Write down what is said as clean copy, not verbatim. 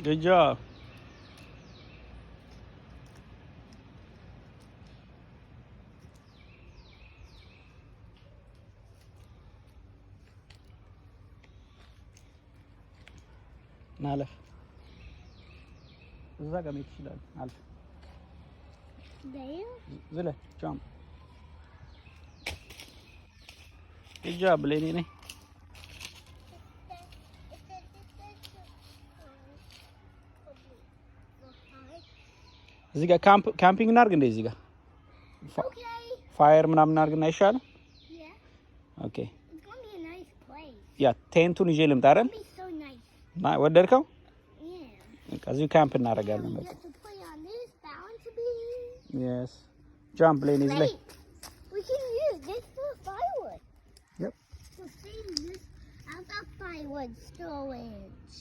Good job. ናለፍ እዛ ጋር መሄድ ይችላል። አልፍ ዝለል ጃምፕ Good job, Lenny. እዚህ ጋር ካምፒንግ እናድርግ እንደ እዚህ ጋር ፋየር ምናምን እናድርግና አይሻልም? ኦኬ ያ ቴንቱን ይዤ ልምጣ አይደል? ወደድከው? እዚሁ ካምፕ እናደርጋለን በቃ Yes. Jump, Lenny. Wait, we can use this for firewood. Yep. We'll save this. I've got firewood storage.